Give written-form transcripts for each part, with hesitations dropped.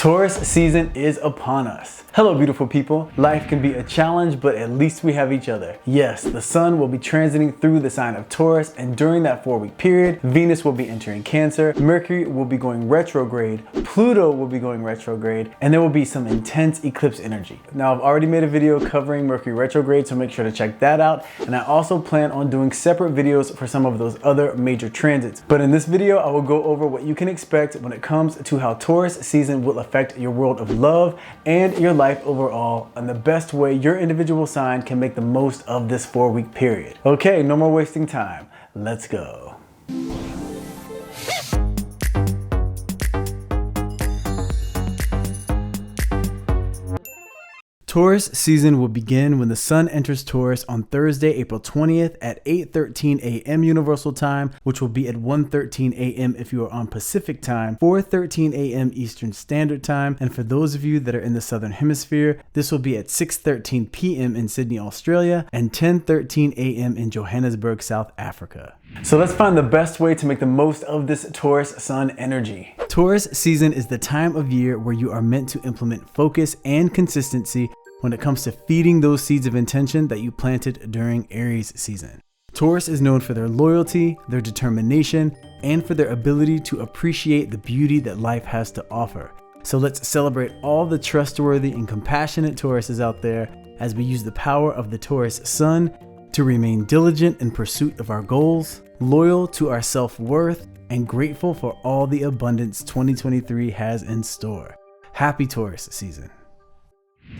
Taurus season is upon us. Hello beautiful people. Life can be a challenge, but at least we have each other. Yes, the sun will be transiting through the sign of Taurus, and during that 4-week period, Venus will be entering Cancer, Mercury will be going retrograde, Pluto will be going retrograde, and there will be some intense eclipse energy. Now I've already made a video covering Mercury retrograde, so make sure to check that out. And I also plan on doing separate videos for some of those other major transits. But in this video, I will go over what you can expect when it comes to how Taurus season will affect your world of love and your life overall, and the best way your individual sign can make the most of this 4-week period. Okay, no more wasting time. Let's go. Taurus season will begin when the sun enters Taurus on Thursday, April 20th at 8:13 a.m. Universal Time, which will be at 1:13 a.m. if you are on Pacific Time, 4:13 a.m. Eastern Standard Time, and for those of you that are in the Southern Hemisphere, this will be at 6:13 p.m. in Sydney, Australia, and 10:13 a.m. in Johannesburg, South Africa. So let's find the best way to make the most of this Taurus sun energy. Taurus season is the time of year where you are meant to implement focus and consistency when it comes to feeding those seeds of intention that you planted during Aries season. Taurus is known for their loyalty, their determination, and for their ability to appreciate the beauty that life has to offer. So let's celebrate all the trustworthy and compassionate Tauruses out there as we use the power of the Taurus sun to remain diligent in pursuit of our goals, loyal to our self-worth, and grateful for all the abundance 2023 has in store. Happy Taurus season.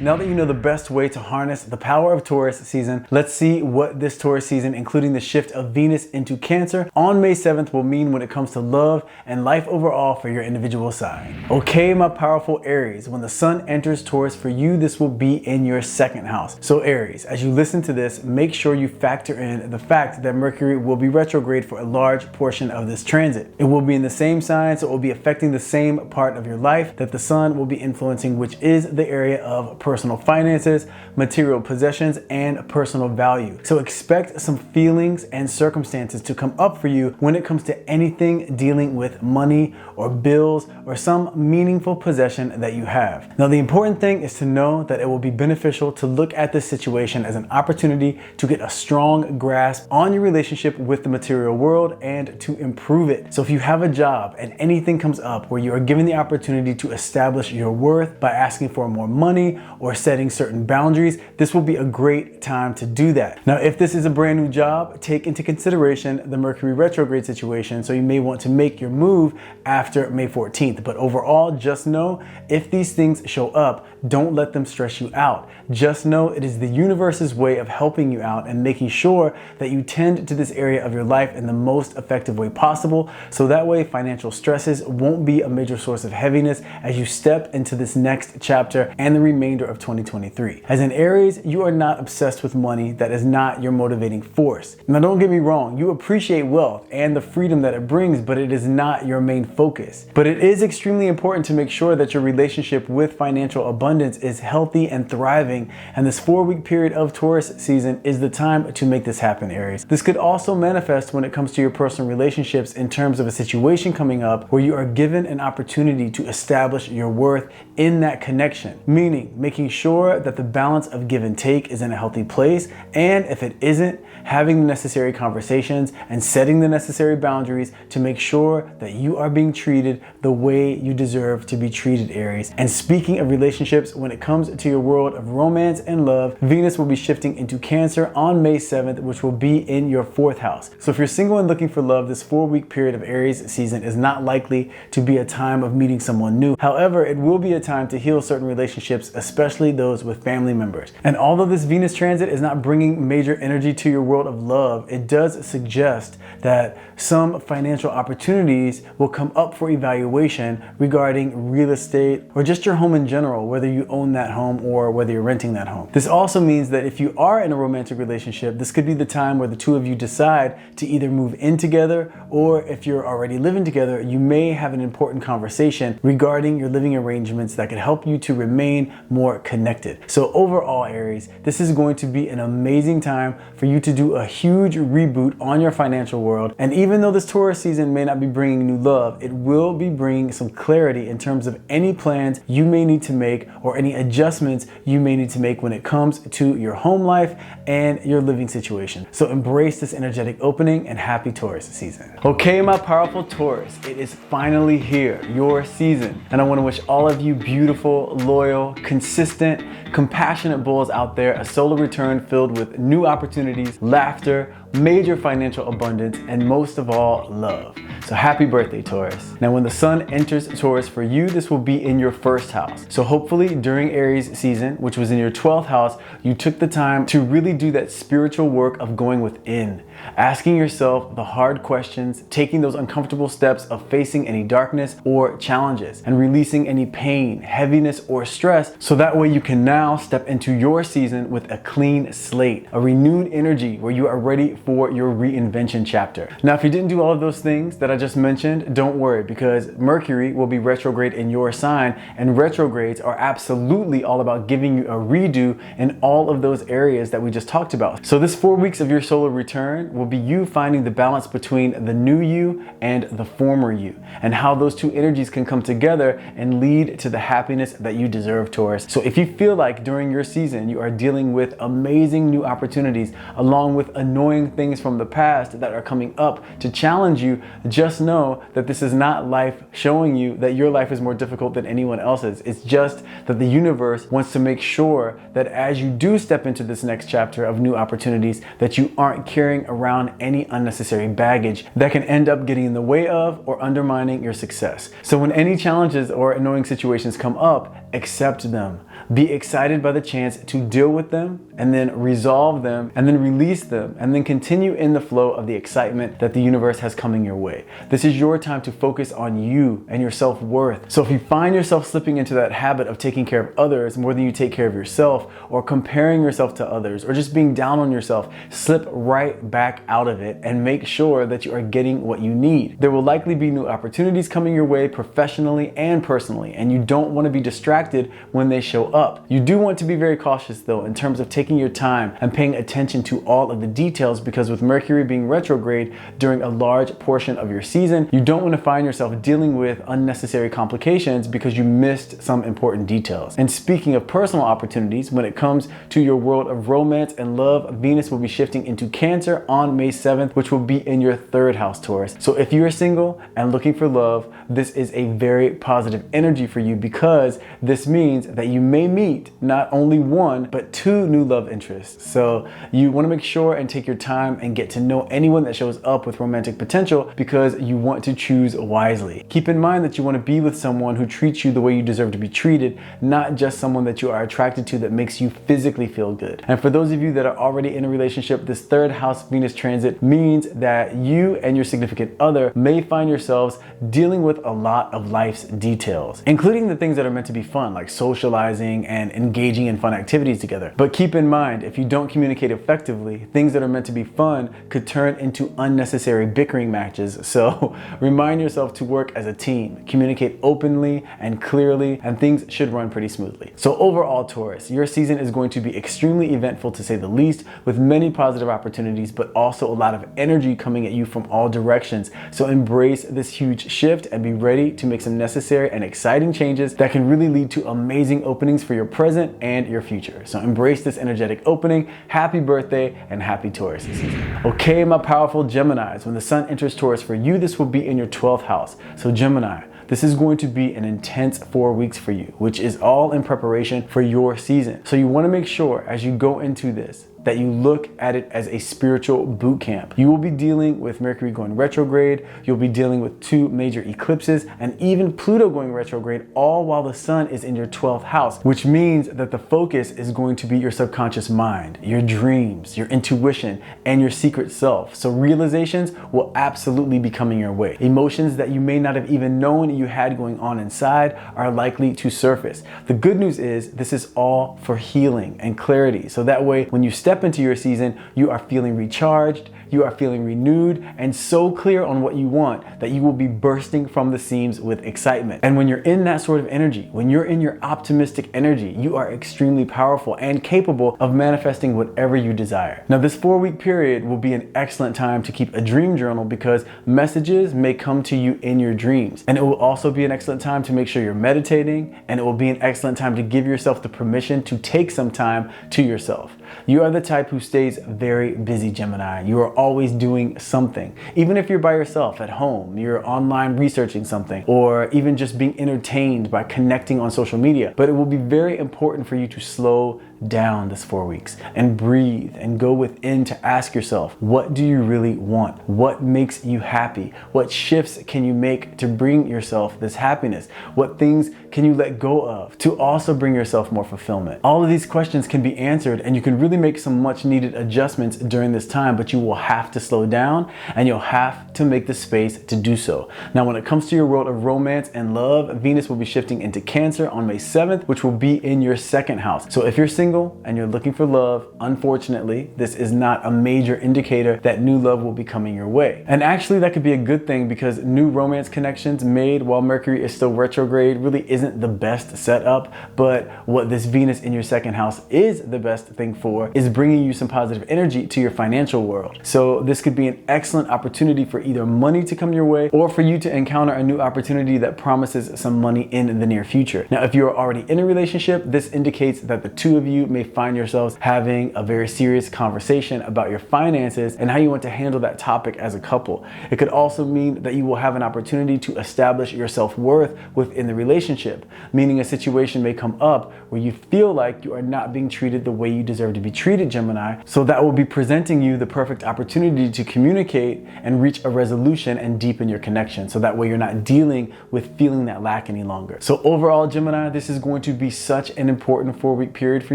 Now that you know the best way to harness the power of Taurus season, let's see what this Taurus season, including the shift of Venus into Cancer on May 7th, will mean when it comes to love and life overall for your individual sign. Okay, my powerful Aries, when the sun enters Taurus for you, this will be in your second house. So Aries, as you listen to this, make sure you factor in the fact that Mercury will be retrograde for a large portion of this transit. It will be in the same sign, so it will be affecting the same part of your life that the sun will be influencing, which is the area of personal finances, material possessions, and personal value. So expect some feelings and circumstances to come up for you when it comes to anything dealing with money or bills or some meaningful possession that you have. Now, the important thing is to know that it will be beneficial to look at this situation as an opportunity to get a strong grasp on your relationship with the material world and to improve it. So if you have a job and anything comes up where you are given the opportunity to establish your worth by asking for more money or setting certain boundaries, this will be a great time to do that. Now, if this is a brand new job, take into consideration the Mercury retrograde situation, so you may want to make your move after May 14th. But overall, just know if these things show up, don't let them stress you out. Just know it is the universe's way of helping you out and making sure that you tend to this area of your life in the most effective way possible, so that way financial stresses won't be a major source of heaviness as you step into this next chapter and the remainder of 2023. As an Aries, you are not obsessed with money. That is not your motivating force. Now, don't get me wrong, you appreciate wealth and the freedom that it brings, but it is not your main focus. But it is extremely important to make sure that your relationship with financial abundance is healthy and thriving, and this 4-week period of Taurus season is the time to make this happen, Aries. This could also manifest when it comes to your personal relationships in terms of a situation coming up where you are given an opportunity to establish your worth in that connection, meaning making sure that the balance of give and take is in a healthy place, and if it isn't, having the necessary conversations and setting the necessary boundaries to make sure that you are being treated the way you deserve to be treated, Aries. And speaking of relationships, when it comes to your world of romance and love, Venus will be shifting into Cancer on May 7th, which will be in your 4th house. So if you're single and looking for love, this 4-week period of Aries season is not likely to be a time of meeting someone new. However, it will be a time to heal certain relationships, especially those with family members. And although this Venus transit is not bringing major energy to your world of love, it does suggest that some financial opportunities will come up for evaluation regarding real estate or just your home in general, whether you own that home or whether you're renting that home. This also means that if you are in a romantic relationship, this could be the time where the two of you decide to either move in together, or if you're already living together, you may have an important conversation regarding your living arrangements that could help you to remain more more connected. So overall, Aries, this is going to be an amazing time for you to do a huge reboot on your financial world. And even though this Taurus season may not be bringing new love, it will be bringing some clarity in terms of any plans you may need to make or any adjustments you may need to make when it comes to your home life and your living situation. So embrace this energetic opening and happy Taurus season. Okay, my powerful Taurus, it is finally here, your season. And I want to wish all of you beautiful, loyal, consistent, compassionate bulls out there a solar return filled with new opportunities, laughter, major financial abundance, and most of all, love. So happy birthday, Taurus. Now, when the sun enters Taurus for you, this will be in your first house. So hopefully during Aries season, which was in your 12th house, you took the time to really do that spiritual work of going within, asking yourself the hard questions, taking those uncomfortable steps of facing any darkness or challenges, and releasing any pain, heaviness, or stress, so that way you can now step into your season with a clean slate, a renewed energy where you are ready for your reinvention chapter. Now, if you didn't do all of those things that I just mentioned, don't worry, because Mercury will be retrograde in your sign, and retrogrades are absolutely all about giving you a redo in all of those areas that we just talked about. So this 4 weeks of your solar return will be you finding the balance between the new you and the former you, and how those two energies can come together and lead to the happiness that you deserve, Taurus. So if you feel like during your season you are dealing with amazing new opportunities along with annoying things from the past that are coming up to challenge you, just know that this is not life showing you that your life is more difficult than anyone else's. It's just that the universe wants to make sure that as you do step into this next chapter of new opportunities, that you aren't carrying around any unnecessary baggage that can end up getting in the way of or undermining your success. So when any challenges or annoying situations come up, accept them. Be excited by the chance to deal with them and then resolve them and then release them and then continue in the flow of the excitement that the universe has coming your way. This is your time to focus on you and your self-worth. So if you find yourself slipping into that habit of taking care of others more than you take care of yourself, or comparing yourself to others, or just being down on yourself, slip right back out of it and make sure that you are getting what you need. There will likely be new opportunities coming your way professionally and personally, and you don't want to be distracted when they show up. You do want to be very cautious though in terms of taking your time and paying attention to all of the details, because with Mercury being retrograde during a large portion of your season, you don't want to find yourself dealing with unnecessary complications because you missed some important details. And speaking of personal opportunities, when it comes to your world of romance and love, Venus will be shifting into Cancer on May 7th, which will be in your 3rd house, Taurus. So if you are single and looking for love, this is a very positive energy for you, because this means that you may meet not only one, but 2 new love interests. So you want to make sure and take your time and get to know anyone that shows up with romantic potential, because you want to choose wisely. Keep in mind that you want to be with someone who treats you the way you deserve to be treated, not just someone that you are attracted to that makes you physically feel good. And for those of you that are already in a relationship, this 3rd house Venus transit means that you and your significant other may find yourselves dealing with a lot of life's details, including the things that are meant to be fun, like socializing and engaging in fun activities together. But keep in mind, if you don't communicate effectively, things that are meant to be fun could turn into unnecessary bickering matches. So remind yourself to work as a team, communicate openly and clearly, and things should run pretty smoothly. So overall, Taurus, your season is going to be extremely eventful, to say the least, with many positive opportunities, but also a lot of energy coming at you from all directions. So embrace this huge shift and be ready to make some necessary and exciting changes that can really lead to amazing openings for your present and your future. So embrace this energetic opening. Happy birthday and happy Taurus season. Okay, my powerful Geminis, when the sun enters Taurus for you, this will be in your 12th house. So Gemini, this is going to be an intense 4 weeks for you, which is all in preparation for your season. So you want to make sure as you go into this that you look at it as a spiritual boot camp. You will be dealing with Mercury going retrograde, you'll be dealing with 2 major eclipses, and even Pluto going retrograde, all while the sun is in your 12th house, which means that the focus is going to be your subconscious mind, your dreams, your intuition, and your secret self. So realizations will absolutely be coming your way. Emotions that you may not have even known you had going on inside are likely to surface. The good news is this is all for healing and clarity. So that way, when you step step into your season, you are feeling recharged, you are feeling renewed, and so clear on what you want that you will be bursting from the seams with excitement. And when you're in that sort of energy, when you're in your optimistic energy, you are extremely powerful and capable of manifesting whatever you desire. Now, this 4-week period will be an excellent time to keep a dream journal because messages may come to you in your dreams. And it will also be an excellent time to make sure you're meditating, and it will be an excellent time to give yourself the permission to take some time to yourself. You are the type who stays very busy, Gemini. You are always doing something. Even if you're by yourself at home, you're online researching something, or even just being entertained by connecting on social media. But it will be very important for you to slow down this 4 weeks and breathe and go within to ask yourself, what do you really want? What makes you happy? What shifts can you make to bring yourself this happiness? What things can you let go of to also bring yourself more fulfillment? All of these questions can be answered, and you can really make some much needed adjustments during this time, but you will have to slow down and you'll have to make the space to do so. Now, when it comes to your world of romance and love, Venus will be shifting into Cancer on May 7th, which will be in your 2nd house. So if you're single and you're looking for love, unfortunately, this is not a major indicator that new love will be coming your way. And actually, that could be a good thing because new romance connections made while Mercury is still retrograde really isn't the best setup. But what this Venus in your 2nd house is the best thing for is bringing you some positive energy to your financial world. So this could be an excellent opportunity for either money to come your way or for you to encounter a new opportunity that promises some money in the near future. Now, if you are already in a relationship, this indicates that the two of you may find yourselves having a very serious conversation about your finances and how you want to handle that topic as a couple. It could also mean that you will have an opportunity to establish your self-worth within the relationship, meaning a situation may come up where you feel like you are not being treated the way you deserve to be treated, Gemini. So that will be presenting you the perfect opportunity to communicate and reach a resolution and deepen your connection. So that way you're not dealing with feeling that lack any longer. So overall, Gemini, this is going to be such an important 4-week period for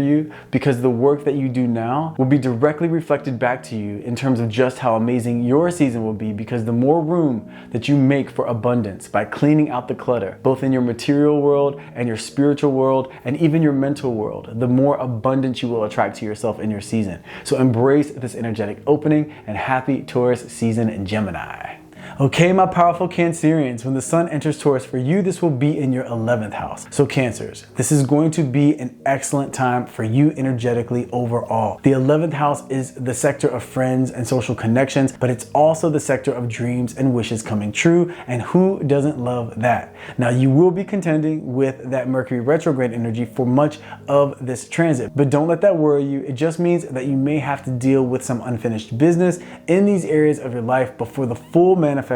you because the work that you do now will be directly reflected back to you in terms of just how amazing your season will be, because the more room that you make for abundance by cleaning out the clutter, both in your material world and your spiritual world and even your mental world, the more abundance you will attract to yourself in your season. So embrace this energetic opening and happy Taurus season in Gemini. Okay, my powerful Cancerians, when the sun enters Taurus for you, this will be in your 11th house. So Cancers, this is going to be an excellent time for you energetically overall. The 11th house is the sector of friends and social connections, but it's also the sector of dreams and wishes coming true. And who doesn't love that? Now, you will be contending with that Mercury retrograde energy for much of this transit, but don't let that worry you. It just means that you may have to deal with some unfinished business in these areas of your life before the full manifestation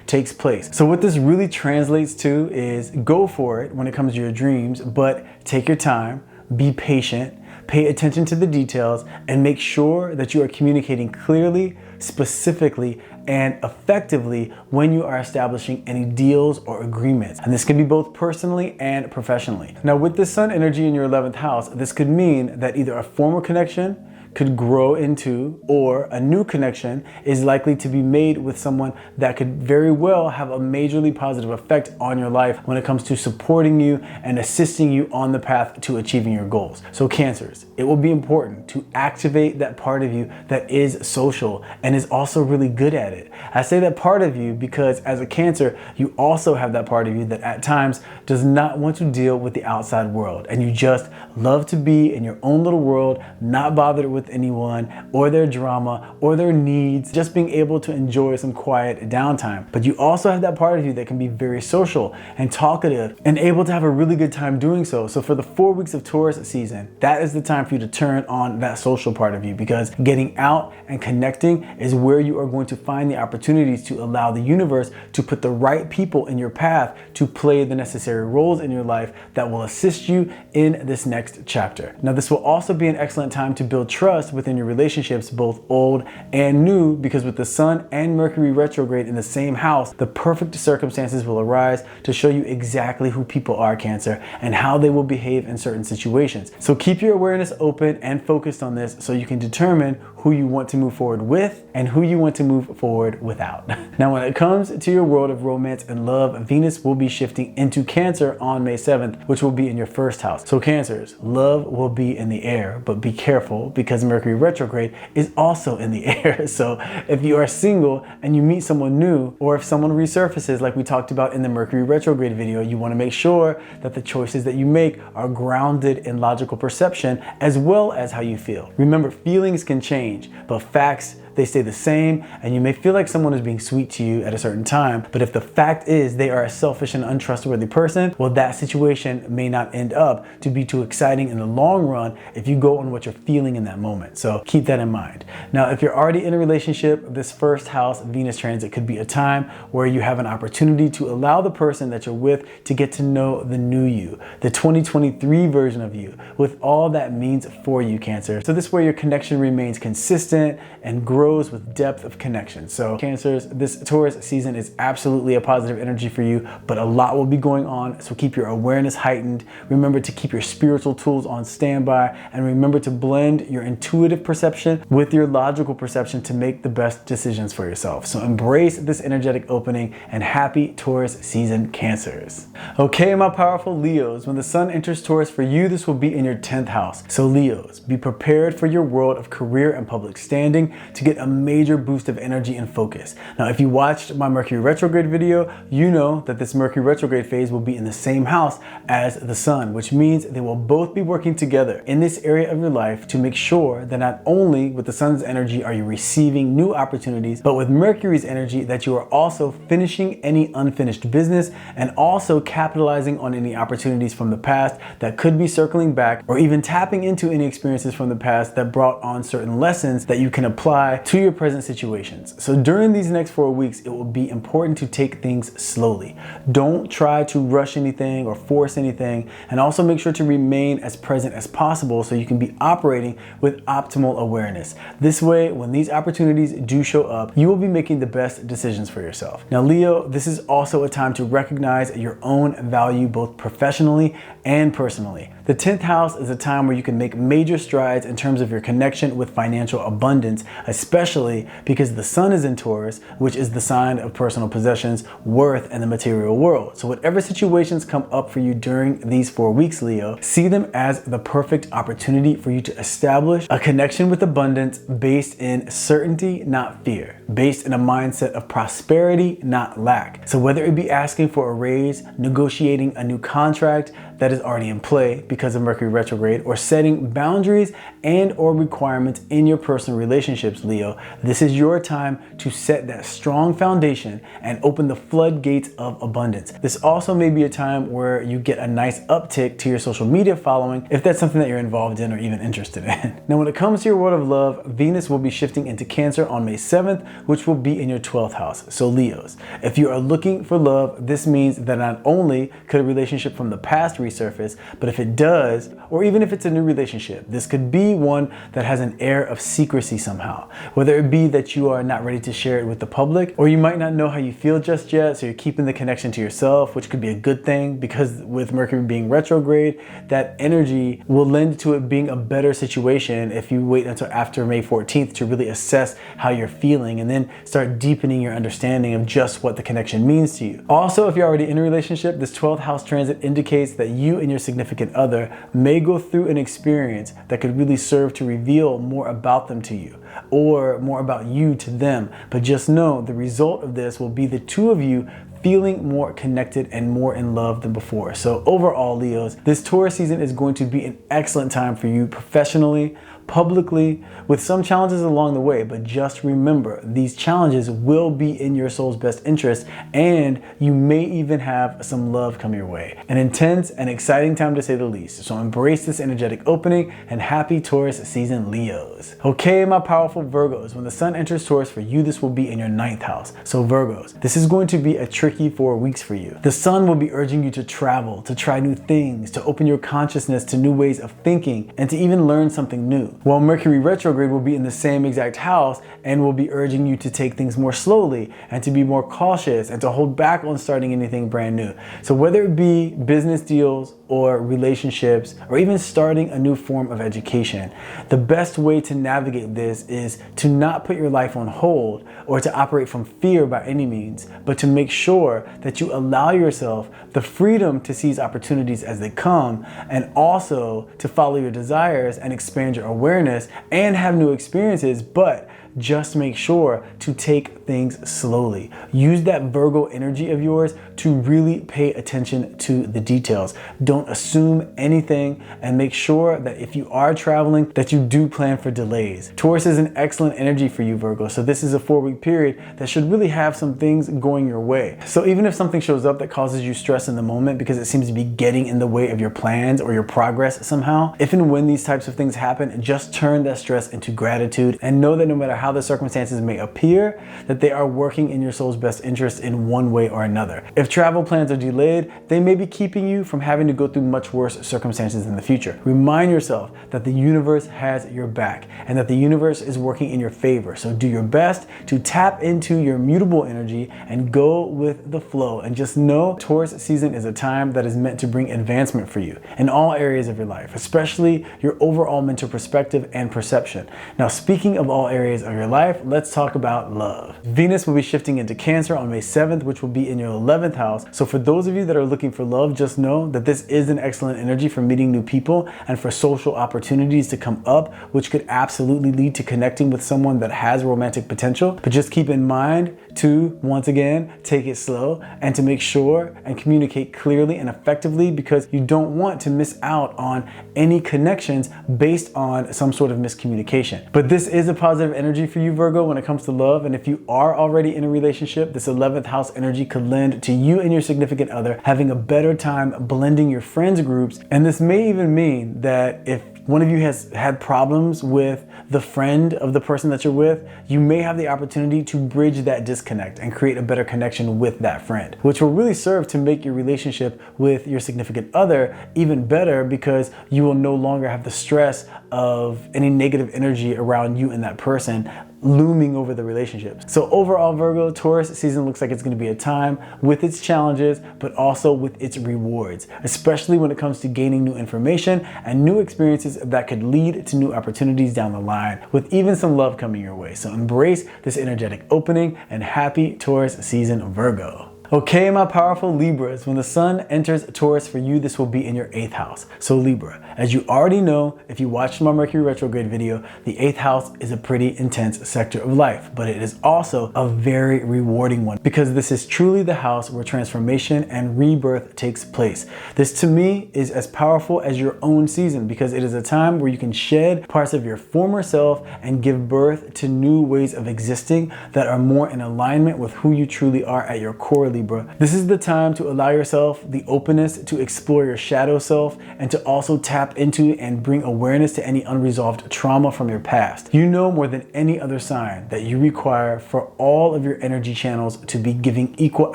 takes place. So what this really translates to is go for it when it comes to your dreams, but take your time, be patient, pay attention to the details, and make sure that you are communicating clearly, specifically, and effectively when you are establishing any deals or agreements. And this can be both personally and professionally. Now, with the sun energy in your 11th house, this could mean that either a former connection could grow into, or a new connection is likely to be made with someone that could very well have a majorly positive effect on your life when it comes to supporting you and assisting you on the path to achieving your goals. So Cancers, it will be important to activate that part of you that is social and is also really good at it. I say that part of you because as a Cancer, you also have that part of you that at times does not want to deal with the outside world, and you just love to be in your own little world, not bothered with anyone or their drama or their needs, just being able to enjoy some quiet downtime. But you also have that part of you that can be very social and talkative and able to have a really good time doing so. So for the 4 weeks of Taurus season, that is the time for you to turn on that social part of you, because getting out and connecting is where you are going to find the opportunities to allow the universe to put the right people in your path to play the necessary roles in your life that will assist you in this next chapter. Now, this will also be an excellent time to build trust within your relationships, both old and new, because with the sun and Mercury retrograde in the same house, the perfect circumstances will arise to show you exactly who people are, Cancer, and how they will behave in certain situations. So keep your awareness open and focused on this so you can determine who you want to move forward with and who you want to move forward without. Now, when it comes to your world of romance and love, Venus will be shifting into Cancer on May 7th, which will be in your first house. So Cancers, love will be in the air, but be careful because Mercury retrograde is also in the air. So if you are single and you meet someone new, or if someone resurfaces like we talked about in the Mercury retrograde video, you want to make sure that the choices that you make are grounded in logical perception as well as how you feel. Remember, feelings can change, but facts, they stay the same, and you may feel like someone is being sweet to you at a certain time, but if the fact is they are a selfish and untrustworthy person, well, that situation may not end up to be too exciting in the long run if you go on what you're feeling in that moment. So keep that in mind. Now, if you're already in a relationship, this first house Venus transit could be a time where you have an opportunity to allow the person that you're with to get to know the new you, the 2023 version of you, with all that means for you, Cancer. So this way your connection remains consistent and grows with depth of connection. So Cancers, this Taurus season is absolutely a positive energy for you, but a lot will be going on. So keep your awareness heightened. Remember to keep your spiritual tools on standby, and remember to blend your intuitive perception with your logical perception to make the best decisions for yourself. So embrace this energetic opening, and happy Taurus season, Cancers. Okay, my powerful Leos, when the sun enters Taurus for you, this will be in your 10th house. So Leos, be prepared for your world of career and public standing to get a major boost of energy and focus. Now, if you watched my Mercury retrograde video, you know that this Mercury retrograde phase will be in the same house as the sun, which means they will both be working together in this area of your life to make sure that not only with the sun's energy are you receiving new opportunities, but with Mercury's energy that you are also finishing any unfinished business and also capitalizing on any opportunities from the past that could be circling back, or even tapping into any experiences from the past that brought on certain lessons that you can apply to your present situations. So during these next 4 weeks, it will be important to take things slowly. Don't try to rush anything or force anything, and also make sure to remain as present as possible so you can be operating with optimal awareness. This way, when these opportunities do show up, you will be making the best decisions for yourself. Now, Leo, this is also a time to recognize your own value both professionally and personally. The 10th house is a time where you can make major strides in terms of your connection with financial abundance, especially because the sun is in Taurus, which is the sign of personal possessions, worth, and the material world. So whatever situations come up for you during these 4 weeks, Leo, see them as the perfect opportunity for you to establish a connection with abundance based in certainty, not fear, based in a mindset of prosperity, not lack. So whether it be asking for a raise, negotiating a new contract that is already in play because of Mercury retrograde, or setting boundaries and or requirements in your personal relationships, Leo, this is your time to set that strong foundation and open the floodgates of abundance. This also may be a time where you get a nice uptick to your social media following if that's something that you're involved in or even interested in. Now, when it comes to your world of love, Venus will be shifting into Cancer on May 7th, which will be in your 12th house. So Leos, if you are looking for love, this means that not only could a relationship from the past resurface, but if it does, or even if it's a new relationship, this could be one that has an air of secrecy somehow. Whether it be that you are not ready to share it with the public, or you might not know how you feel just yet, so you're keeping the connection to yourself, which could be a good thing because with Mercury being retrograde, that energy will lend to it being a better situation if you wait until after May 14th to really assess how you're feeling and then start deepening your understanding of just what the connection means to you. Also, if you're already in a relationship, this 12th house transit indicates that you and your significant other may go through an experience that could really serve to reveal more about them to you, or more about you to them. But just know the result of this will be the two of you feeling more connected and more in love than before. So overall, Leos, this Taurus season is going to be an excellent time for you professionally, publicly, with some challenges along the way, but just remember, these challenges will be in your soul's best interest, and you may even have some love come your way. An intense and exciting time to say the least. So embrace this energetic opening, and happy Taurus season, Leos. Okay, my powerful Virgos, when the sun enters Taurus for you, this will be in your 9th house. So Virgos, this is going to be a tricky 4 weeks for you. The sun will be urging you to travel, to try new things, to open your consciousness to new ways of thinking, and to even learn something new. while Mercury retrograde will be in the same exact house and will be urging you to take things more slowly and to be more cautious and to hold back on starting anything brand new. So whether it be business deals or relationships or even starting a new form of education, the best way to navigate this is to not put your life on hold or to operate from fear by any means, but to make sure that you allow yourself the freedom to seize opportunities as they come, and also to follow your desires and expand your awareness and have new experiences, but just make sure to take things slowly. Use that Virgo energy of yours to really pay attention to the details. Don't assume anything, and make sure that if you are traveling, that you do plan for delays. Taurus is an excellent energy for you, Virgo, so this is a 4-week period that should really have some things going your way. So even if something shows up that causes you stress in the moment because it seems to be getting in the way of your plans or your progress somehow, if and when these types of things happen, just turn that stress into gratitude and know that no matter how the circumstances may appear, that they are working in your soul's best interest in one way or another. If travel plans are delayed, they may be keeping you from having to go through much worse circumstances in the future. Remind yourself that the universe has your back and that the universe is working in your favor. So do your best to tap into your mutable energy and go with the flow, and just know Taurus season is a time that is meant to bring advancement for you in all areas of your life, especially your overall mental perspective and perception. Now, speaking of all areas of your life, let's talk about love. Venus will be shifting into Cancer on May 7th, which will be in your 11th house. So for those of you that are looking for love, just know that this is an excellent energy for meeting new people and for social opportunities to come up, which could absolutely lead to connecting with someone that has romantic potential. But just keep in mind to, once again, take it slow and to make sure and communicate clearly and effectively, because you don't want to miss out on any connections based on some sort of miscommunication. But this is a positive energy for you, Virgo, when it comes to love. And if you are already in a relationship, this 11th house energy could lend to you and your significant other having a better time blending your friends groups. And this may even mean that if one of you has had problems with the friend of the person that you're with, you may have the opportunity to bridge that disconnect and create a better connection with that friend, which will really serve to make your relationship with your significant other even better, because you will no longer have the stress of any negative energy around you and that person looming over the relationship. So overall, Virgo, Taurus season looks like it's going to be a time with its challenges, but also with its rewards, especially when it comes to gaining new information and new experiences that could lead to new opportunities down the line, with even some love coming your way. So embrace this energetic opening, and happy Taurus season, Virgo. Okay, my powerful Libras, when the sun enters Taurus for you, this will be in your 8th house. So Libra, as you already know, if you watched my Mercury retrograde video, the 8th house is a pretty intense sector of life, but it is also a very rewarding one, because this is truly the house where transformation and rebirth takes place. This to me is as powerful as your own season, because it is a time where you can shed parts of your former self and give birth to new ways of existing that are more in alignment with who you truly are at your core, Libra. This is the time to allow yourself the openness to explore your shadow self and to also tap into and bring awareness to any unresolved trauma from your past. You know more than any other sign that you require for all of your energy channels to be giving equal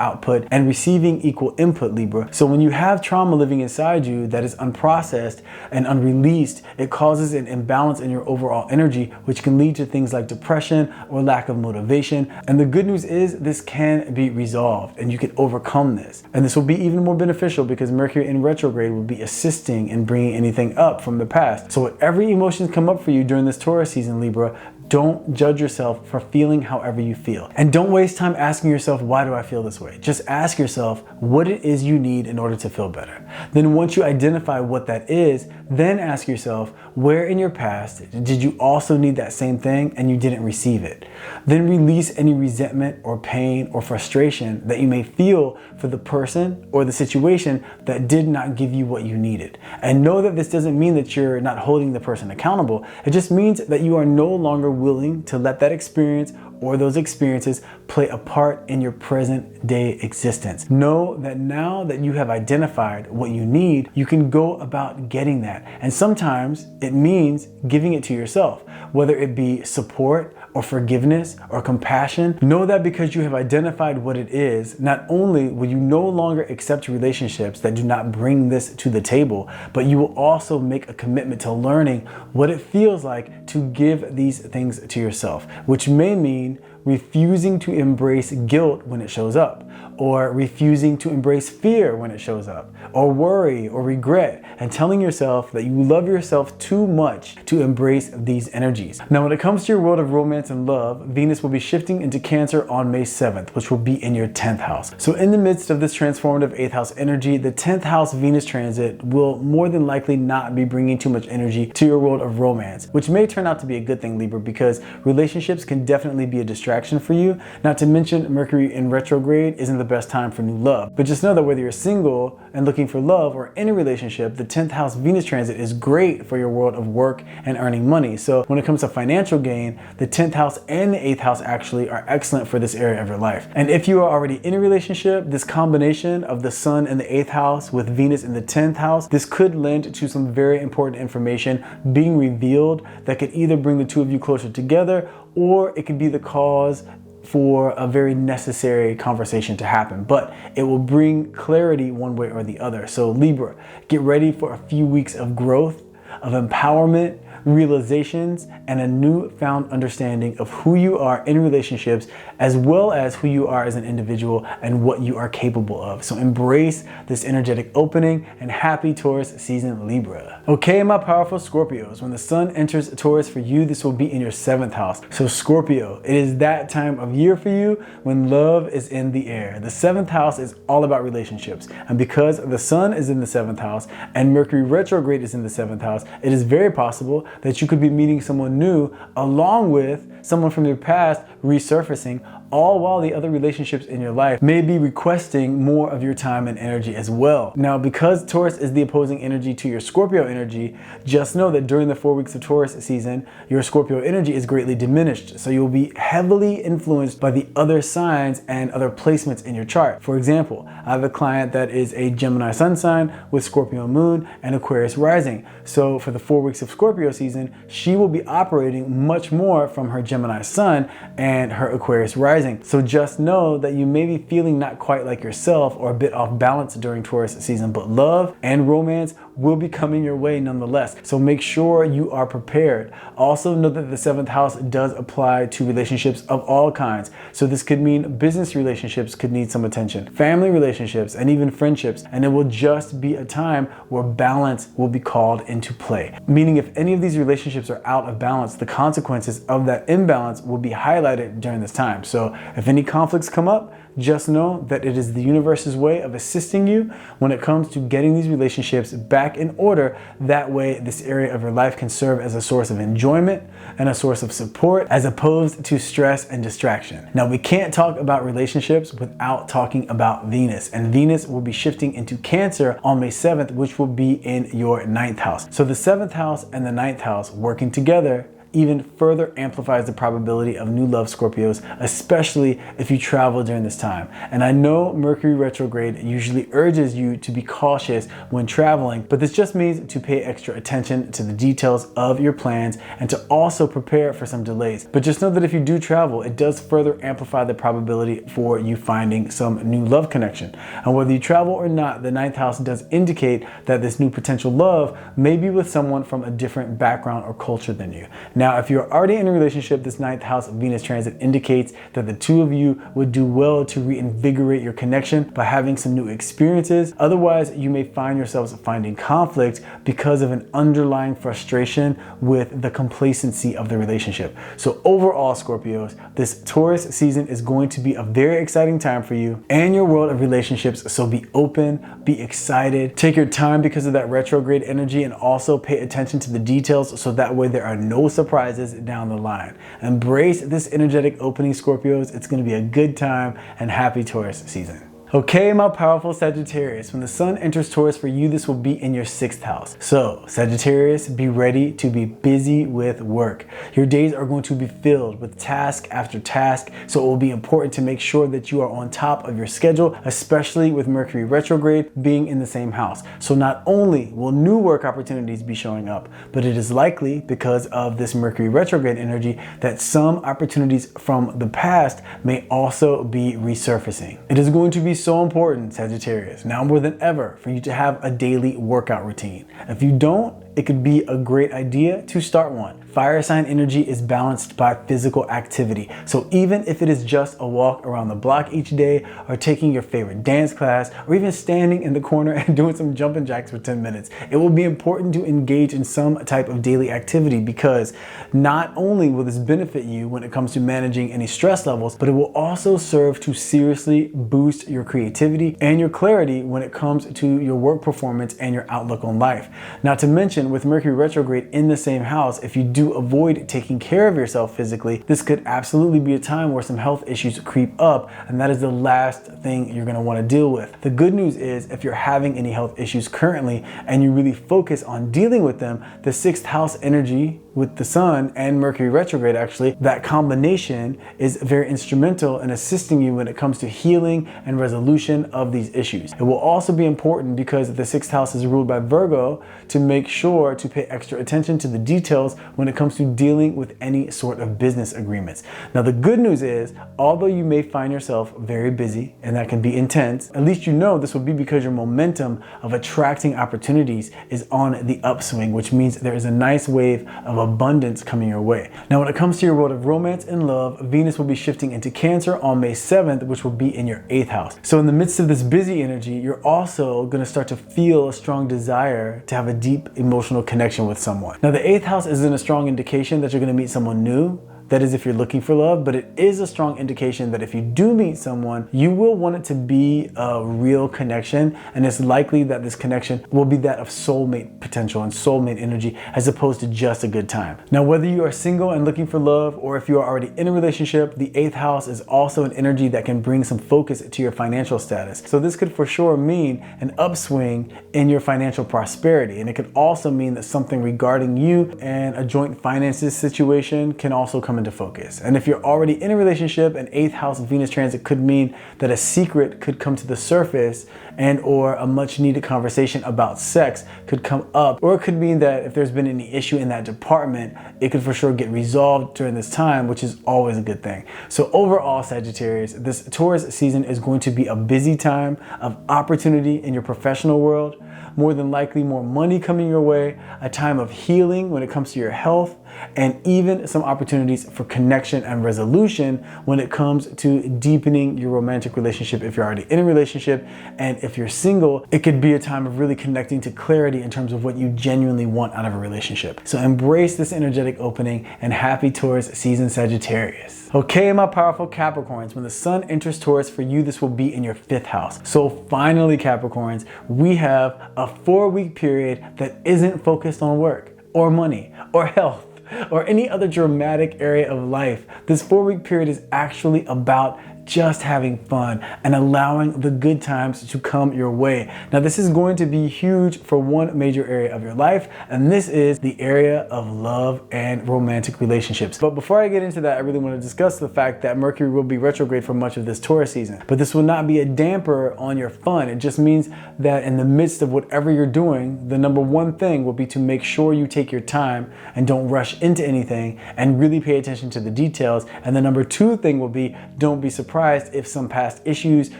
output and receiving equal input, Libra. So when you have trauma living inside you that is unprocessed and unreleased, it causes an imbalance in your overall energy, which can lead to things like depression or lack of motivation. And the good news is this can be resolved, and you can overcome this. And this will be even more beneficial because Mercury in retrograde will be assisting in bringing anything up from the past. So whatever emotions come up for you during this Taurus season, Libra, don't judge yourself for feeling however you feel. And don't waste time asking yourself, why do I feel this way? Just ask yourself what it is you need in order to feel better. Then once you identify what that is, then ask yourself, where in your past did you also need that same thing and you didn't receive it? Then release any resentment or pain or frustration that you may feel for the person or the situation that did not give you what you needed. And know that this doesn't mean that you're not holding the person accountable. It just means that you are no longer willing to let that experience or those experiences play a part in your present day existence. Know that now that you have identified what you need, you can go about getting that. And sometimes it means giving it to yourself, whether it be support or forgiveness or compassion, know that because you have identified what it is, not only will you no longer accept relationships that do not bring this to the table, but you will also make a commitment to learning what it feels like to give these things to yourself, which may mean refusing to embrace guilt when it shows up, or refusing to embrace fear when it shows up, or worry or regret, and telling yourself that you love yourself too much to embrace these energies. Now, when it comes to your world of romance and love, Venus will be shifting into Cancer on May 7th, which will be in your 10th house. So in the midst of this transformative 8th house energy, the 10th house Venus transit will more than likely not be bringing too much energy to your world of romance, which may turn out to be a good thing, Libra, because relationships can definitely be a distraction for you. Not to mention Mercury in retrograde isn't the best time for new love. But just know that whether you're single and looking for love or in a relationship, the 10th house Venus transit is great for your world of work and earning money. So when it comes to financial gain, the 10th house and the 8th house actually are excellent for this area of your life. And if you are already in a relationship, this combination of the sun in the 8th house with Venus in the 10th house, this could lend to some very important information being revealed that could either bring the two of you closer together, or it could be the cause for a very necessary conversation to happen, but it will bring clarity one way or the other. So Libra, get ready for a few weeks of growth, of empowerment, realizations, and a newfound understanding of who you are in relationships, as well as who you are as an individual and what you are capable of. So embrace this energetic opening, and happy Taurus season, Libra. Okay, my powerful Scorpios, when the sun enters Taurus for you, this will be in your 7th house. So Scorpio, it is that time of year for you when love is in the air. The 7th house is all about relationships. And because the sun is in the 7th house and Mercury retrograde is in the 7th house, it is very possible that you could be meeting someone new along with someone from your past resurfacing, all while the other relationships in your life may be requesting more of your time and energy as well. Now, because Taurus is the opposing energy to your Scorpio energy, just know that during the 4 weeks of Taurus season, your Scorpio energy is greatly diminished. So you'll be heavily influenced by the other signs and other placements in your chart. For example, I have a client that is a Gemini sun sign with Scorpio moon and Aquarius rising. So for the 4 weeks of Scorpio season, she will be operating much more from her Gemini sun and her Aquarius rising. So just know that you may be feeling not quite like yourself or a bit off balance during Taurus season, but love and romance will be coming your way nonetheless. So make sure you are prepared. Also know that the 7th house does apply to relationships of all kinds. So this could mean business relationships could need some attention, family relationships, and even friendships. And it will just be a time where balance will be called into play. Meaning if any of these relationships are out of balance, the consequences of that imbalance will be highlighted during this time. So if any conflicts come up, just know that it is the universe's way of assisting you when it comes to getting these relationships back in order. That way, this area of your life can serve as a source of enjoyment and a source of support, as opposed to stress and distraction. Now, we can't talk about relationships without talking about Venus, and Venus will be shifting into Cancer on May 7th, which will be in your 9th house. So the 7th house and the 9th house working together even further amplifies the probability of new love, Scorpios, especially if you travel during this time. And I know Mercury retrograde usually urges you to be cautious when traveling, but this just means to pay extra attention to the details of your plans and to also prepare for some delays. But just know that if you do travel, it does further amplify the probability for you finding some new love connection. And whether you travel or not, the 9th house does indicate that this new potential love may be with someone from a different background or culture than you. Now, if you're already in a relationship, this 9th house Venus transit indicates that the two of you would do well to reinvigorate your connection by having some new experiences. Otherwise, you may find yourselves finding conflict because of an underlying frustration with the complacency of the relationship. So overall, Scorpios, this Taurus season is going to be a very exciting time for you and your world of relationships. So be open, be excited, take your time because of that retrograde energy, and also pay attention to the details so that way there are no surprises down the line. Embrace this energetic opening, Scorpios. It's going to be a good time, and happy Taurus season. Okay, my powerful Sagittarius, when the sun enters Taurus for you, this will be in your 6th house. So Sagittarius, be ready to be busy with work. Your days are going to be filled with task after task, so it will be important to make sure that you are on top of your schedule, especially with Mercury retrograde being in the same house. So not only will new work opportunities be showing up, but it is likely, because of this Mercury retrograde energy, that some opportunities from the past may also be resurfacing. It is going to be so important, Sagittarius, now more than ever, for you to have a daily workout routine. If you don't, it could be a great idea to start one. Fire sign energy is balanced by physical activity. So even if it is just a walk around the block each day, or taking your favorite dance class, or even standing in the corner and doing some jumping jacks for 10 minutes, it will be important to engage in some type of daily activity, because not only will this benefit you when it comes to managing any stress levels, but it will also serve to seriously boost your creativity and your clarity when it comes to your work performance and your outlook on life. Not to mention, with Mercury retrograde in the same house, if you do avoid taking care of yourself physically, this could absolutely be a time where some health issues creep up, and that is the last thing you're going to want to deal with. The good news is, if you're having any health issues currently and you really focus on dealing with them, the 6th house energy with the sun and Mercury retrograde, actually, that combination is very instrumental in assisting you when it comes to healing and resolution of these issues. It will also be important, because the 6th house is ruled by Virgo, to make sure to pay extra attention to the details when it comes to dealing with any sort of business agreements. Now, the good news is, although you may find yourself very busy and that can be intense, at least you know this will be because your momentum of attracting opportunities is on the upswing, which means there is a nice wave of abundance coming your way. Now, when it comes to your world of romance and love, Venus will be shifting into Cancer on May 7th, which will be in your 8th house. So in the midst of this busy energy, you're also going to start to feel a strong desire to have a deep emotional connection with someone. Now, the 8th house isn't a strong indication that you're going to meet someone new. That is if you're looking for love, but it is a strong indication that if you do meet someone, you will want it to be a real connection, and it's likely that this connection will be that of soulmate potential and soulmate energy, as opposed to just a good time. Now, whether you are single and looking for love, or if you are already in a relationship, the 8th house is also an energy that can bring some focus to your financial status. So this could for sure mean an upswing in your financial prosperity, and it could also mean that something regarding you and a joint finances situation can also come into focus. And if you're already in a relationship, an 8th house Venus transit could mean that a secret could come to the surface, and or a much needed conversation about sex could come up, or it could mean that if there's been any issue in that department, it could for sure get resolved during this time, which is always a good thing. So overall, Sagittarius, this Taurus season is going to be a busy time of opportunity in your professional world, more than likely more money coming your way, a time of healing when it comes to your health, and even some opportunities for connection and resolution when it comes to deepening your romantic relationship if you're already in a relationship. And if you're single, it could be a time of really connecting to clarity in terms of what you genuinely want out of a relationship. So embrace this energetic opening, and happy Taurus season, Sagittarius. Okay, my powerful Capricorns, when the sun enters Taurus for you, this will be in your 5th house. So finally, Capricorns, we have a 4-week period that isn't focused on work or money or health or any other dramatic area of life. This 4-week period is actually about just having fun and allowing the good times to come your way. Now, this is going to be huge for one major area of your life, and this is the area of love and romantic relationships. But before I get into that, I really want to discuss the fact that Mercury will be retrograde for much of this Taurus season. But this will not be a damper on your fun. It just means that in the midst of whatever you're doing, the number one thing will be to make sure you take your time and don't rush into anything, and really pay attention to the details. And the number two thing will be, don't be surprised if some past issues,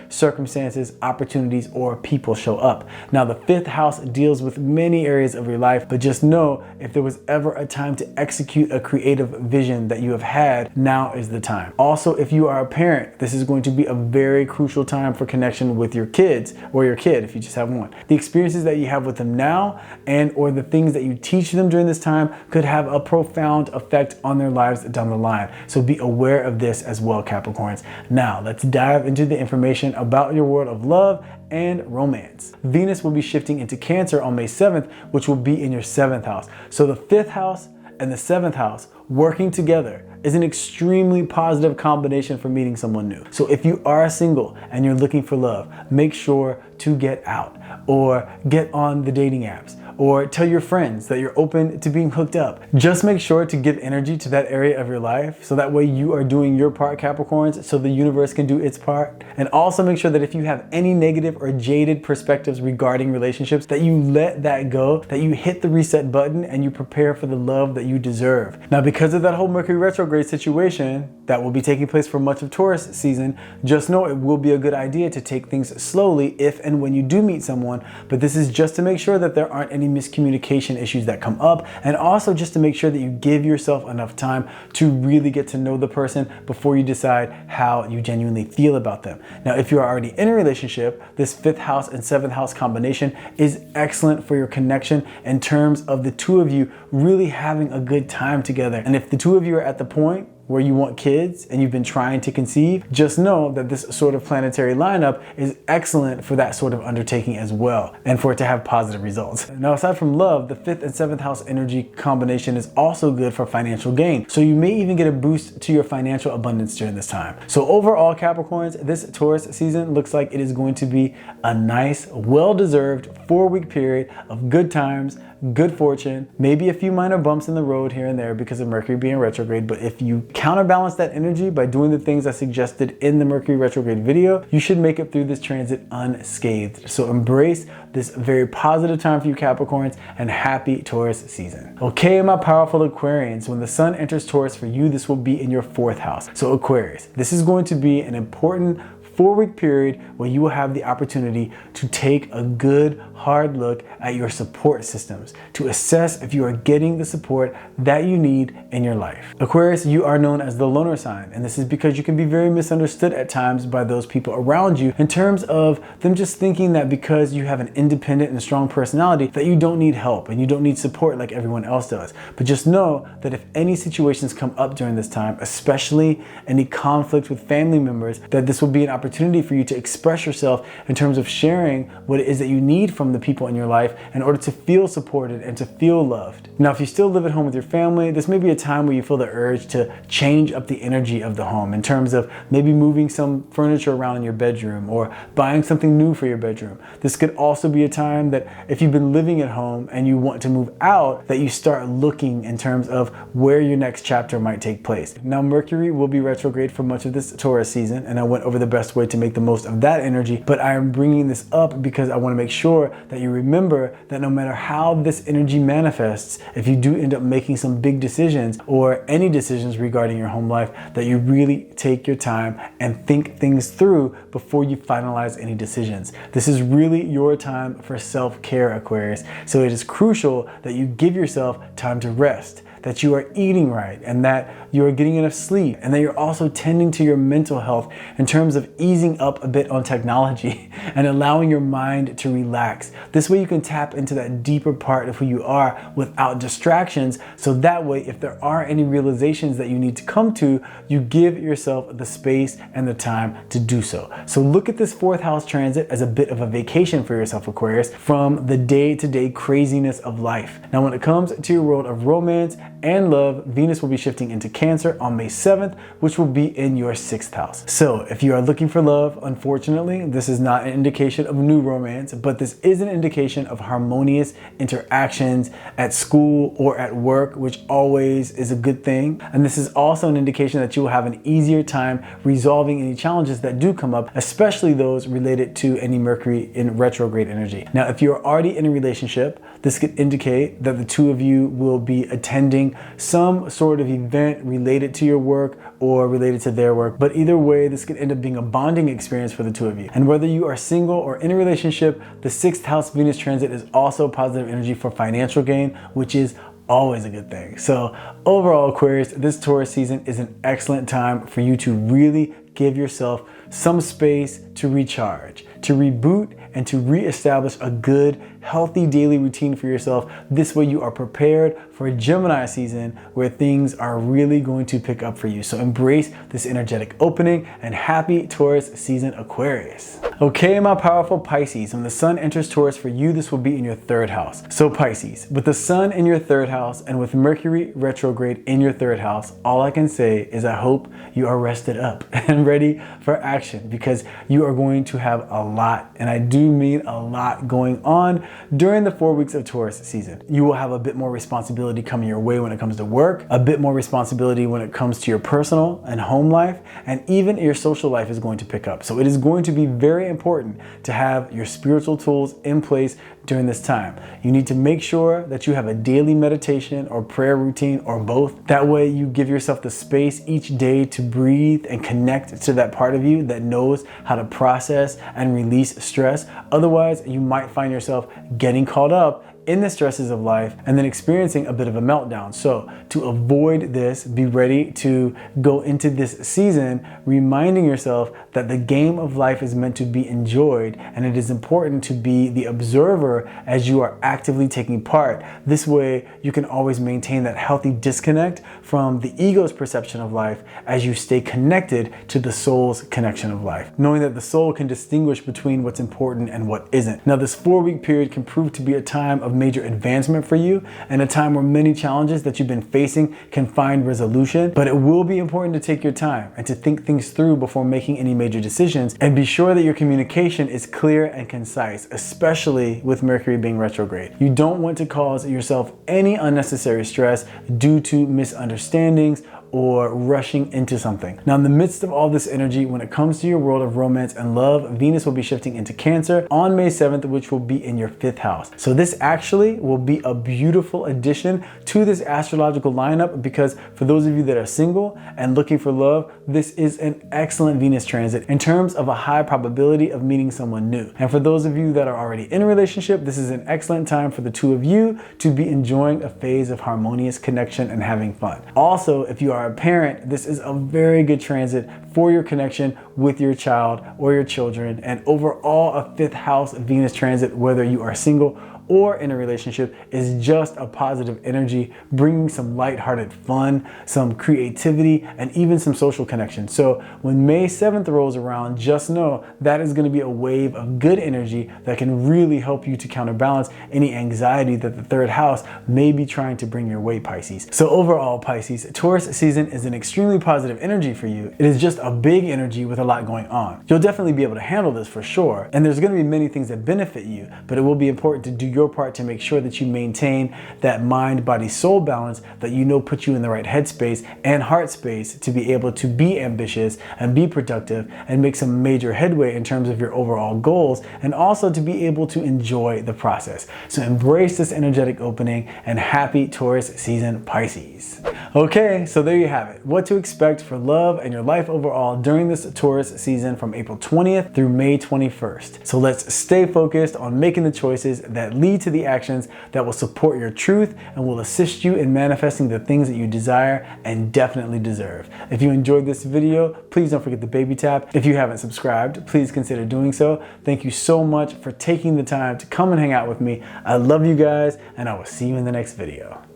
circumstances, opportunities, or people show up. Now, the 5th house deals with many areas of your life, but just know, if there was ever a time to execute a creative vision that you have had, now is the time. Also, if you are a parent, this is going to be a very crucial time for connection with your kids, or your kid if you just have one. The experiences that you have with them now, and or the things that you teach them during this time, could have a profound effect on their lives down the line. So be aware of this as well, Capricorns. Now, let's dive into the information about your world of love and romance. Venus will be shifting into Cancer on May 7th, which will be in your 7th house. So the 5th house and the 7th house working together is an extremely positive combination for meeting someone new. So if you are single and you're looking for love, make sure to get out or get on the dating apps or tell your friends that you're open to being hooked up. Just make sure to give energy to that area of your life so that way you are doing your part, Capricorns, so the universe can do its part. And also make sure that if you have any negative or jaded perspectives regarding relationships, that you let that go, that you hit the reset button and you prepare for the love that you deserve. Now, because of that whole Mercury retrograde situation that will be taking place for much of Taurus season, just know it will be a good idea to take things slowly if and when you do meet someone, but this is just to make sure that there aren't any miscommunication issues that come up, and also just to make sure that you give yourself enough time to really get to know the person before you decide how you genuinely feel about them. Now, if you're already in a relationship, this 5th house and 7th house combination is excellent for your connection in terms of the two of you really having a good time together. And if the two of you are at the point where you want kids and you've been trying to conceive, just know that this sort of planetary lineup is excellent for that sort of undertaking as well, and for it to have positive results. Now, aside from love, the 5th and 7th house energy combination is also good for financial gain. So you may even get a boost to your financial abundance during this time. So overall, Capricorns, this Taurus season looks like it is going to be a nice, well-deserved 4-week period of good times, good fortune, maybe a few minor bumps in the road here and there because of Mercury being retrograde, but if you counterbalance that energy by doing the things I suggested in the Mercury retrograde video, you should make it through this transit unscathed. So embrace this very positive time for you, Capricorns, and happy Taurus season. Okay, my powerful Aquarians, when the sun enters Taurus for you, this will be in your 4th house. So Aquarius, this is going to be an important 4-week period where you will have the opportunity to take a good hard look at your support systems to assess if you are getting the support that you need in your life. Aquarius, you are known as the loner sign, and this is because you can be very misunderstood at times by those people around you in terms of them just thinking that because you have an independent and strong personality that you don't need help and you don't need support like everyone else does. But just know that if any situations come up during this time, especially any conflict with family members, that this will be an opportunity for you to express yourself in terms of sharing what it is that you need from the people in your life in order to feel supported and to feel loved. Now, if you still live at home with your family, this may be a time where you feel the urge to change up the energy of the home in terms of maybe moving some furniture around in your bedroom or buying something new for your bedroom. This could also be a time that if you've been living at home and you want to move out, that you start looking in terms of where your next chapter might take place. Now, Mercury will be retrograde for much of this Taurus season, and I went over the best way to make the most of that energy, but I am bringing this up because I want to make sure that you remember that no matter how this energy manifests, if you do end up making some big decisions or any decisions regarding your home life, that you really take your time and think things through before you finalize any decisions. This is really your time for self-care, Aquarius. So it is crucial that you give yourself time to rest, that you are eating right, and that you are getting enough sleep, and that you're also tending to your mental health in terms of easing up a bit on technology and allowing your mind to relax. This way you can tap into that deeper part of who you are without distractions, so that way if there are any realizations that you need to come to, you give yourself the space and the time to do so. So look at this 4th house transit as a bit of a vacation for yourself, Aquarius, from the day-to-day craziness of life. Now, when it comes to your world of romance and love, Venus will be shifting into Cancer on May 7th, which will be in your 6th house. So if you are looking for love, unfortunately, this is not an indication of new romance, but this is an indication of harmonious interactions at school or at work, which always is a good thing. And this is also an indication that you will have an easier time resolving any challenges that do come up, especially those related to any Mercury in retrograde energy. Now, if you're already in a relationship, this could indicate that the two of you will be attending some sort of event related to your work or related to their work. But either way, this could end up being a bonding experience for the two of you. And whether you are single or in a relationship, the 6th house Venus transit is also positive energy for financial gain, which is always a good thing. So overall, Aquarius, this Taurus season is an excellent time for you to really give yourself some space to recharge, to reboot, and to reestablish a good, healthy daily routine for yourself. This way you are prepared for Gemini season where things are really going to pick up for you. So embrace this energetic opening and happy Taurus season, Aquarius. Okay, my powerful Pisces, when the sun enters Taurus for you, this will be in your third house. So Pisces, with the sun in your third house and with Mercury retrograde in your third house, all I can say is I hope you are rested up and ready for action, because you are going to have a lot, and I do mean a lot, going on during the 4 weeks of Taurus season. You will have a bit more responsibility coming your way when it comes to work, a bit more responsibility when it comes to your personal and home life, and even your social life is going to pick up. So it is going to be very important to have your spiritual tools in place during this time. You need to make sure that you have a daily meditation or prayer routine or both. That way you give yourself the space each day to breathe and connect to that part of you that knows how to process and release stress. Otherwise, you might find yourself getting caught up in the stresses of life and then experiencing a bit of a meltdown. So to avoid this, be ready to go into this season reminding yourself that the game of life is meant to be enjoyed, and it is important to be the observer as you are actively taking part. This way you can always maintain that healthy disconnect from the ego's perception of life as you stay connected to the soul's connection of life, knowing that the soul can distinguish between what's important and what isn't. Now, this 4-week period can prove to be a time of major advancement for you and a time where many challenges that you've been facing can find resolution, but it will be important to take your time and to think things through before making any major decisions, and be sure that your communication is clear and concise, especially with Mercury being retrograde. You don't want to cause yourself any unnecessary stress due to misunderstandings or rushing into something. Now, in the midst of all this energy, when it comes to your world of romance and love, Venus will be shifting into Cancer on May 7th, which will be in your 5th house. So this actually will be a beautiful addition to this astrological lineup, because for those of you that are single and looking for love, this is an excellent Venus transit in terms of a high probability of meeting someone new. And for those of you that are already in a relationship, this is an excellent time for the two of you to be enjoying a phase of harmonious connection and having fun. Also, if you are a parent, this is a very good transit for your connection with your child or your children, and overall a 5th house Venus transit, whether you are single or in a relationship, is just a positive energy, bringing some lighthearted fun, some creativity, and even some social connection. So when May 7th rolls around, just know that is going to be a wave of good energy that can really help you to counterbalance any anxiety that the 3rd house may be trying to bring your way, Pisces. So overall, Pisces, Taurus season is an extremely positive energy for you. It is just a big energy with a lot going on. You'll definitely be able to handle this for sure, and there's going to be many things that benefit you, but it will be important to do your part to make sure that you maintain that mind, body, soul balance that you know puts you in the right headspace and heart space to be able to be ambitious and be productive and make some major headway in terms of your overall goals, and also to be able to enjoy the process. So embrace this energetic opening and happy Taurus season, Pisces. Okay, so there you have it. What to expect for love and your life overall during this Taurus season from April 20th through May 21st. So let's stay focused on making the choices that lead to the actions that will support your truth and will assist you in manifesting the things that you desire and definitely deserve. If you enjoyed this video, please don't forget the baby tap. If you haven't subscribed, please consider doing so. Thank you so much for taking the time to come and hang out with me. I love you guys, and I will see you in the next video.